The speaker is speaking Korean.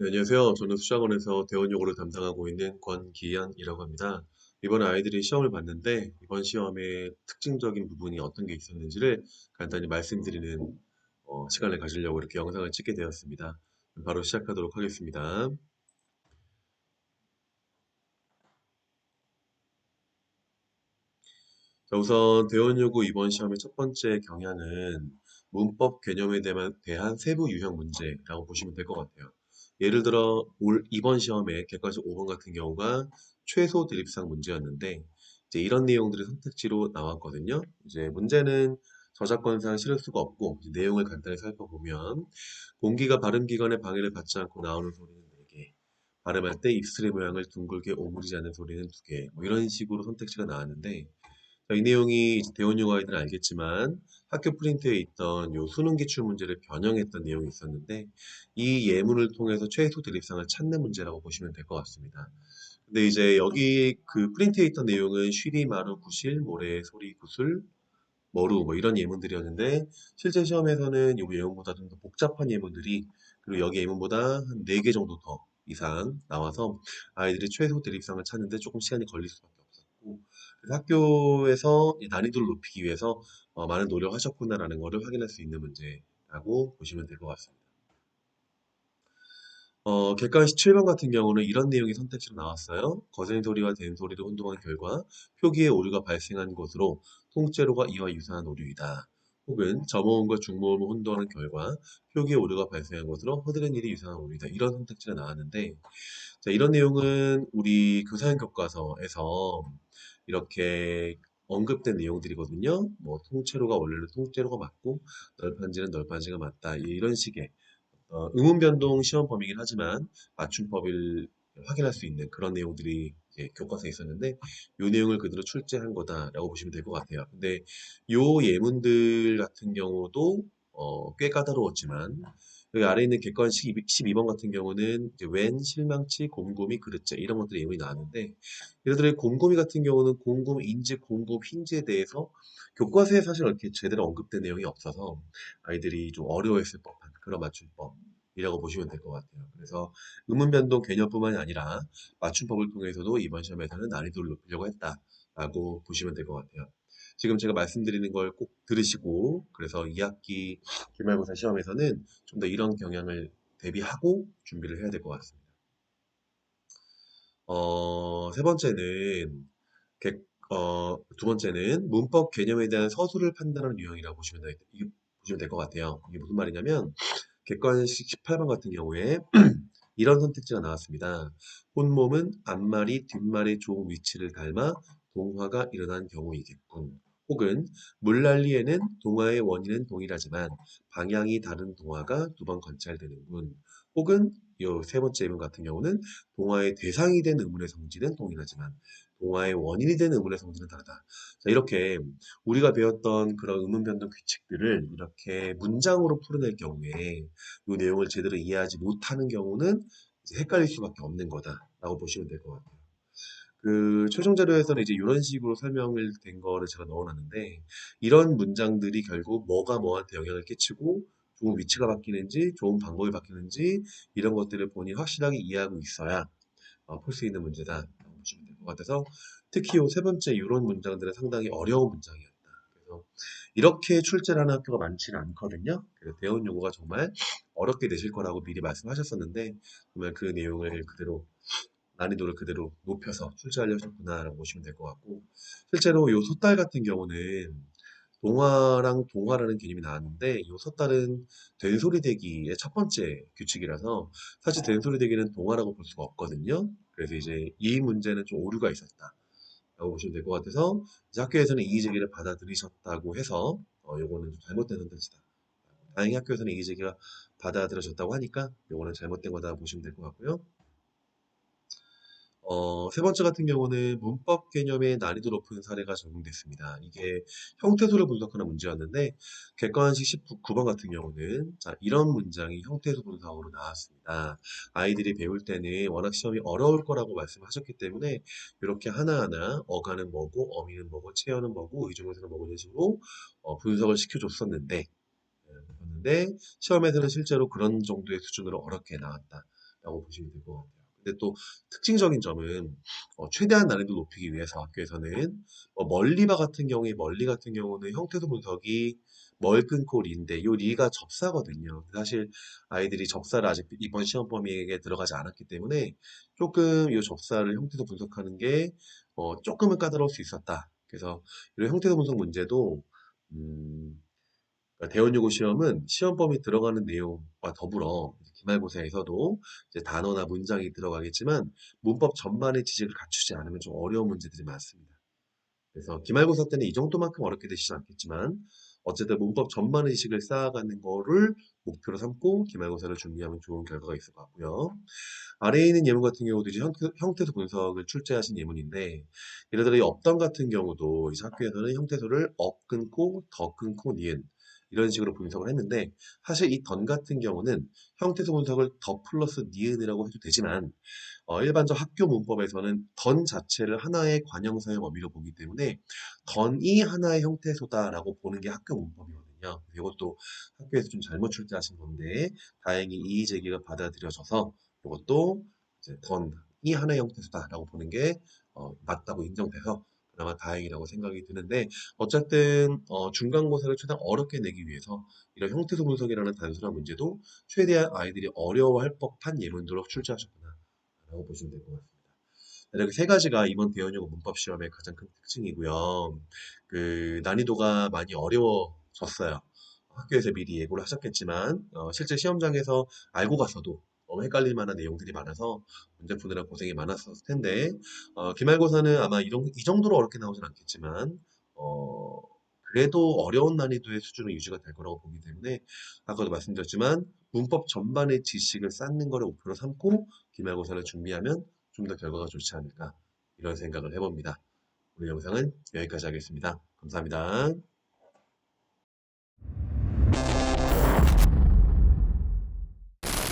네, 안녕하세요. 저는 수학원에서 대원 요구를 담당하고 있는 권기현이라고 합니다. 이번에 아이들이 시험을 봤는데 이번 시험의 특징적인 부분이 어떤 게 있었는지를 간단히 말씀드리는 시간을 가지려고 이렇게 영상을 찍게 되었습니다. 바로 시작하도록 하겠습니다. 자, 우선 대원 요구 이번 시험의 첫 번째 경향은 문법 개념에 대한 세부 유형 문제라고 보시면 될 것 같아요. 예를 들어 이번 시험에 객관식 5번 같은 경우가 최소 드립상 문제였는데 이제 이런 내용들이 선택지로 나왔거든요. 이제 문제는 저작권상 실을 수가 없고 이제 내용을 간단히 살펴보면 공기가 발음기관의 방해를 받지 않고 나오는 소리는 4개, 발음할 때 입술의 모양을 둥글게 오므리지 않는 소리는 2개, 뭐 이런 식으로 선택지가 나왔는데 이 내용이 대원용 아이들은 알겠지만 학교 프린트에 있던 요 수능 기출 문제를 변형했던 내용이 있었는데 이 예문을 통해서 최소 대립상을 찾는 문제라고 보시면 될 것 같습니다. 근데 이제 여기 그 프린트에 있던 내용은 쉬리, 마루, 구실, 모래, 소리, 구슬, 머루 뭐 이런 예문들이었는데 실제 시험에서는 이 예문보다 좀 더 복잡한 예문들이 그리고 여기 예문보다 한 4개 정도 더 이상 나와서 아이들이 최소 대립상을 찾는데 조금 시간이 걸릴 수밖에 없었고 그래서 학교에서 이 난이도를 높이기 위해서 많은 노력하셨구나라는 것을 확인할 수 있는 문제라고 보시면 될 것 같습니다. 객관식 7번 같은 경우는 이런 내용이 선택지로 나왔어요. 거센 소리와 된 소리를 혼동한 결과 표기에 오류가 발생한 것으로 통째로가 이와 유사한 오류이다. 혹은 점호음과 중모음을 혼동하는 결과 표기에 오류가 발생한 것으로 허드렛 일이 유사한 오류이다. 이런 선택지가 나왔는데 자, 이런 내용은 우리 교사형 교과서에서 이렇게 언급된 내용들이거든요. 뭐 통째로가 원래는 통째로가 맞고 널판지는 널판지가 맞다. 이런 식의 의문 변동 시험 범위이긴 하지만 맞춤법을 확인할 수 있는 그런 내용들이 이제 교과서에 있었는데 이 내용을 그대로 출제한 거다라고 보시면 될 것 같아요. 근데 요 예문들 같은 경우도 꽤 까다로웠지만 여기 아래 있는 객관식 12번 같은 경우는 이제 웬, 실망치, 곰곰이, 그릇째 이런 것들이 예문이 나왔는데 예를 들어 곰곰이 같은 경우는 곰곰, 인지, 곰곰, 흰지에 대해서 교과서에 사실 이렇게 제대로 언급된 내용이 없어서 아이들이 좀 어려워했을 법한 그런 맞춤법이라고 보시면 될 것 같아요. 그래서 의문 변동 개념뿐만이 아니라 맞춤법을 통해서도 이번 시험에서는 난이도를 높이려고 했다라고 보시면 될 것 같아요. 지금 제가 말씀드리는 걸 꼭 들으시고 그래서 2학기 기말고사 시험에서는 좀 더 이런 경향을 대비하고 준비를 해야 될 것 같습니다. 세 번째는 두 번째는 문법 개념에 대한 서술을 판단하는 유형이라고 보시면 될 것 같아요. 이게 무슨 말이냐면 객관식 18번 같은 경우에 이런 선택지가 나왔습니다. 혼몸은 앞말이 뒷말의 종 위치를 닮아 동화가 일어난 경우이겠군. 혹은 물난리에는 동화의 원인은 동일하지만 방향이 다른 동화가 2번 관찰되는군. 혹은 이 세 번째 예문 같은 경우는 동화의 대상이 된 의문의 성질은 동일하지만 동화의 원인이 된 의문의 성질은 다르다. 자, 이렇게 우리가 배웠던 그런 의문 변동 규칙들을 이렇게 문장으로 풀어낼 경우에 이 내용을 제대로 이해하지 못하는 경우는 이제 헷갈릴 수밖에 없는 거다라고 보시면 될 것 같아요. 그 최종 자료에서는 이제 이런 식으로 설명을 된 거를 제가 넣어놨는데 이런 문장들이 결국 뭐가 뭐한테 영향을 끼치고 좋은 위치가 바뀌는지 좋은 방법이 바뀌는지 이런 것들을 본인이 확실하게 이해하고 있어야 풀 수 있는 문제다라고 보시면 될 것 같아서 특히 이 세 번째 이런 문장들은 상당히 어려운 문장이었다. 그래서 이렇게 출제를 하는 학교가 많지는 않거든요. 그래서 대원 요구가 정말 어렵게 되실 거라고 미리 말씀하셨었는데 정말 그 내용을 그대로 난이도를 그대로 높여서 출제하려셨구나라고 보시면 될 것 같고 실제로 요 솥달 같은 경우는 동화랑 동화라는 개념이 나왔는데 요 솥달은 된소리 대기의 첫 번째 규칙이라서 사실 된소리 대기는 동화라고 볼 수가 없거든요. 그래서 이제 이 문제는 좀 오류가 있었다. 라고 보시면 될 것 같아서 이제 학교에서는 이의 제기를 받아들이셨다고 해서 요거는 좀 잘못된 선택지다. 다행히 학교에서는 이의 제기가 받아들여졌다고 하니까 요거는 잘못된 거다 보시면 될 것 같고요. 세 번째 같은 경우는 문법 개념의 난이도 높은 사례가 적용됐습니다. 이게 형태소를 분석하는 문제였는데 객관식 19번 같은 경우는 자, 이런 문장이 형태소 분석으로 나왔습니다. 아이들이 배울 때는 워낙 시험이 어려울 거라고 말씀하셨기 때문에 이렇게 하나하나 어가는 뭐고 어미는 뭐고 체어는 뭐고 의조명사는 뭐고 이런 식으로 분석을 시켜줬었는데 시험에서는 실제로 그런 정도의 수준으로 어렵게 나왔다. 라고 보시면 될 것 같아요. 근데 또 특징적인 점은 최대한 난이도 높이기 위해서 학교에서는 멀리바 같은 경우에 멀리 같은 경우는 형태소 분석이 멀 끊고 리인데 이 리가 접사거든요. 사실 아이들이 접사를 아직 이번 시험 범위에 들어가지 않았기 때문에 조금 이 접사를 형태소 분석하는 게 조금은 까다로울 수 있었다. 그래서 이런 형태소 분석 문제도 음, 그러니까 대원요구 시험은 시험 범위 들어가는 내용과 더불어 기말고사에서도 이제 단어나 문장이 들어가겠지만 문법 전반의 지식을 갖추지 않으면 좀 어려운 문제들이 많습니다. 그래서 기말고사 때는 이 정도만큼 어렵게 되시지 않겠지만 어쨌든 문법 전반의 지식을 쌓아가는 거를 목표로 삼고 기말고사를 준비하면 좋은 결과가 있을 것 같고요. 아래에 있는 예문 같은 경우도 이제 형태소 분석을 출제하신 예문인데 예를 들어 이 업던 같은 경우도 이제 학교에서는 형태소를 업 끊고 더 끊고 니은 이런 식으로 분석을 했는데 사실 이 던 같은 경우는 형태소 분석을 더 플러스 니은이라고 해도 되지만 일반적 학교 문법에서는 던 자체를 하나의 관형사의 범위로 보기 때문에 던이 하나의 형태소다라고 보는 게 학교 문법이거든요. 이것도 학교에서 좀 잘못 출제하신 건데 다행히 이의 제기가 받아들여져서 이것도 이제 던이 하나의 형태소다라고 보는 게 맞다고 인정돼서 그나마 다행이라고 생각이 드는데 어쨌든 중간고사를 최대한 어렵게 내기 위해서 이런 형태소 분석이라는 단순한 문제도 최대한 아이들이 어려워할 법한 예문으로 출제하셨구나 라고 보시면 될 것 같습니다. 이렇게 세 가지가 이번 대원영어 문법 시험의 가장 큰 특징이고요. 그 난이도가 많이 어려워졌어요. 학교에서 미리 예고를 하셨겠지만 실제 시험장에서 알고 갔어도 너무 헷갈릴 만한 내용들이 많아서 문제 푸느라 고생이 많았을 텐데 기말고사는 아마 이 정도로 어렵게 나오진 않겠지만 어, 그래도 어려운 난이도의 수준은 유지가 될 거라고 보기 때문에 아까도 말씀드렸지만 문법 전반의 지식을 쌓는 거를 목표로 삼고 기말고사를 준비하면 좀 더 결과가 좋지 않을까 이런 생각을 해봅니다. 오늘 영상은 여기까지 하겠습니다. 감사합니다.